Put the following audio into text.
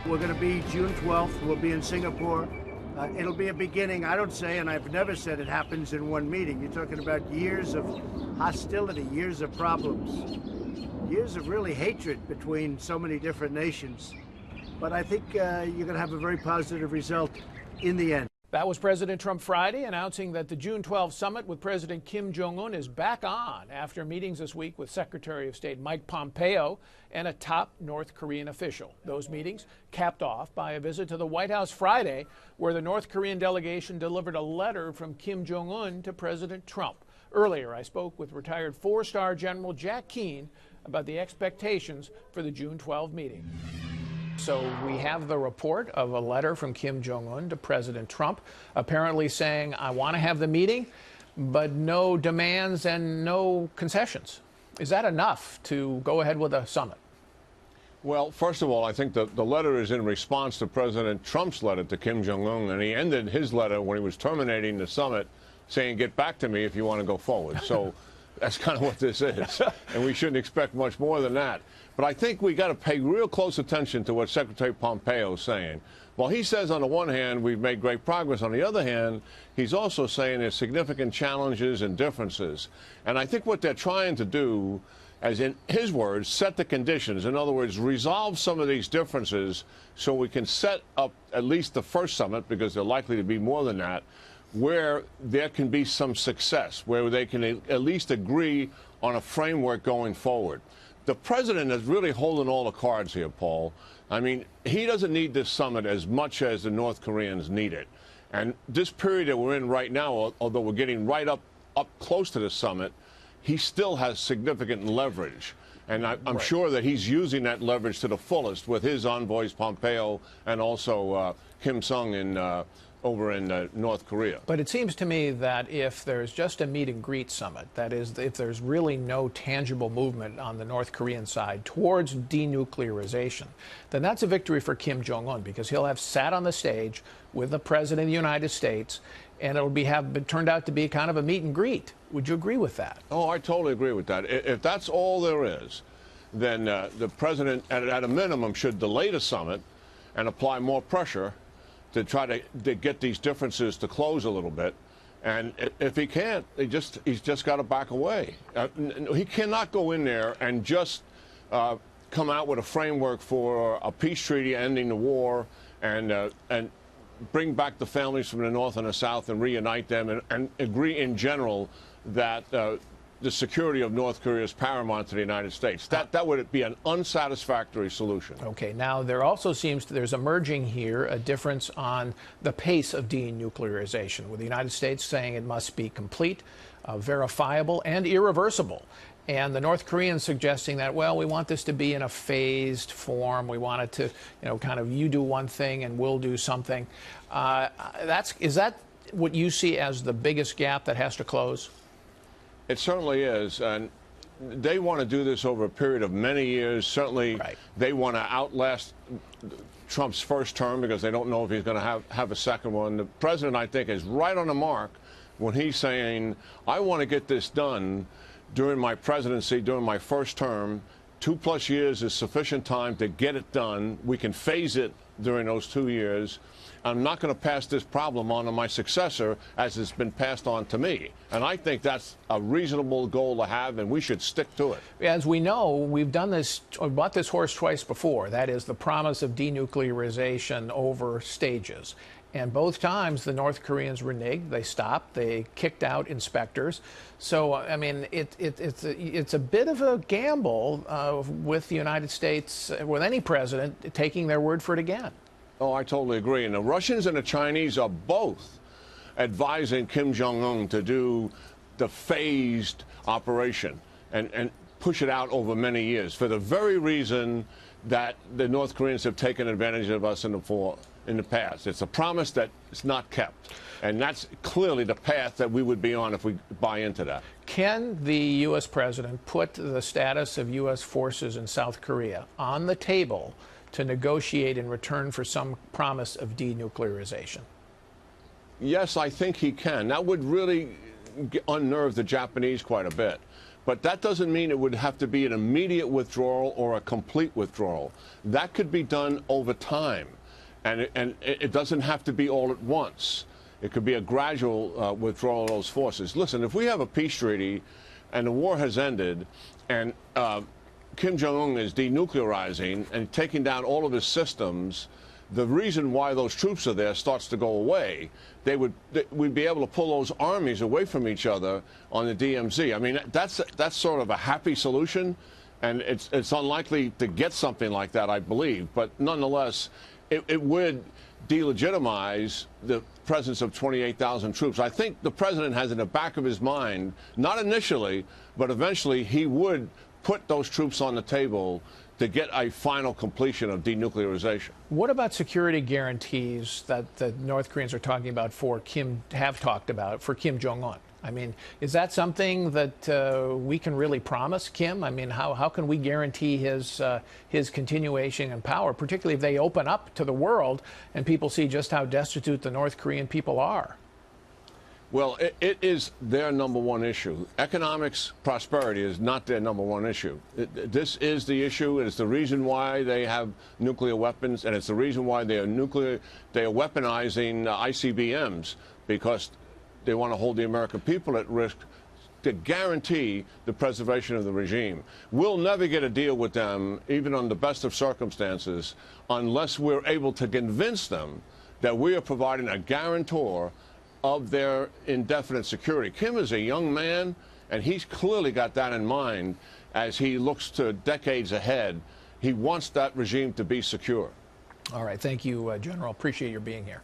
We're going to be June 12th. We'll be in Singapore. It'll be a beginning. I don't say, and I've never said it happens in one meeting. You're talking about years of hostility, years of problems, years of really hatred between so many different nations. But I think you're going to have a very positive result in the end. That was President Trump Friday announcing that the June 12 summit with President Kim Jong-un is back on after meetings this week with Secretary of State Mike Pompeo and a top North Korean official. Those meetings capped off by a visit to the White House Friday, where the North Korean delegation delivered a letter from Kim Jong-un to President Trump. Earlier, I spoke with retired four-star General Jack Keane about the expectations for the June 12 meeting. So we have the report of a letter from Kim Jong-un to President Trump, apparently saying, I want to have the meeting, but no demands and no concessions. Is that enough to go ahead with a summit? Well, first of all, I think the letter is in response to President Trump's letter to Kim Jong-un, and he ended his letter when he was terminating the summit saying, get back to me if you want to go forward. So that's kind of what this is, and we shouldn't expect much more than that. But I think we got to pay real close attention to what Secretary Pompeo is saying. While he says on the one hand we've made great progress, on the other hand, he's also saying there's significant challenges and differences. And I think what they're trying to do, as in his words, set the conditions. In other words, resolve some of these differences so we can set up at least the first summit, because they're likely to be more than that, where there can be some success, where they can at least agree on a framework going forward. The president is really holding all the cards here, Paul. I mean, he doesn't need this summit as much as the North Koreans need it. And this period that we're in right now, although we're getting right up close to the summit, he still has significant leverage. And I'm sure that he's using that leverage to the fullest with his envoys, Pompeo, and also Kim Sung over in North Korea. But it seems to me that if there's just a meet and greet summit, that is, if there's really no tangible movement on the North Korean side towards denuclearization, then that's a victory for Kim Jong-un, because he'll have sat on the stage with the President of the United States, and it'll have been turned out to be kind of a meet and greet. Would you agree with that? Oh, I totally agree with that. If that's all there is, then the President, at a minimum, should delay the summit and apply more pressure to try to get these differences to close a little bit. And if he can't, he's just got to back away. He cannot go in there and just come out with a framework for a peace treaty ending the war and bring back the families from the North and the South and reunite them and agree in general that the security of North Korea is paramount to the United States. That would be an unsatisfactory solution. Okay, now there also seems there's emerging here a difference on the pace of denuclearization, with the United States saying it must be complete, verifiable, and irreversible. And the North Koreans suggesting that, well, we want this to be in a phased form. We want it to, kind of, you do one thing and we'll do something. Is that what you see as the biggest gap that has to close? It certainly is, and they want to do this over a period of many years. Certainly, they want to outlast Trump's first term because they don't know if he's going to have a second one. The president, I think, is right on the mark when he's saying, I want to get this done during my presidency, during my first term. 2+ years is sufficient time to get it done. We can phase it during those 2 years. I'm not going to pass this problem on to my successor as it's been passed on to me. And I think that's a reasonable goal to have, and we should stick to it. As we know, we've done this, bought this horse twice before. That is the promise of denuclearization over stages. And both times the North Koreans reneged. They stopped. They kicked out inspectors. So, I mean, it's a bit of a gamble with the United States, with any president, taking their word for it again. Oh, I totally agree. And the Russians and the Chinese are both advising Kim Jong-un to do the phased operation and push it out over many years for the very reason that the North Koreans have taken advantage of us in the past. It's a promise that is not kept. And that's clearly the path that we would be on if we buy into that. Can the U.S. president put the status of U.S. forces in South Korea on the table to negotiate in return for some promise of denuclearization? Yes, I think he can. That would really unnerve the Japanese quite a bit. But that doesn't mean it would have to be an immediate withdrawal or a complete withdrawal. That could be done over time, and it doesn't have to be all at once. It could be a gradual withdrawal of those forces. Listen, if we have a peace treaty and the war has ended and Kim Jong-un is denuclearizing and taking down all of his systems, the reason why those troops are there starts to go away. We'd be able to pull those armies away from each other on the DMZ. I mean, that's sort of a happy solution, and it's unlikely to get something like that, I believe. But nonetheless, it would delegitimize the presence of 28,000 troops. I think the president has in the back of his mind, not initially, but eventually he would put those troops on the table to get a final completion of denuclearization. What about security guarantees that the North Koreans are talking about for Kim Jong-un? I mean, is that something that we can really promise Kim? I mean, how can we guarantee his continuation in power, particularly if they open up to the world and people see just how destitute the North Korean people are? Well, it is their number one issue. Economics, prosperity is not their number one issue. This is the issue. It's the reason why they have nuclear weapons, and it's the reason why they are weaponizing ICBMs, because they want to hold the American people at risk to guarantee the preservation of the regime. We'll never get a deal with them, even on the best of circumstances, unless we're able to convince them that we are providing a guarantor of their indefinite security. Kim is a young man, and he's clearly got that in mind as he looks to decades ahead. He wants that regime to be secure. All right. Thank you, General. Appreciate your being here.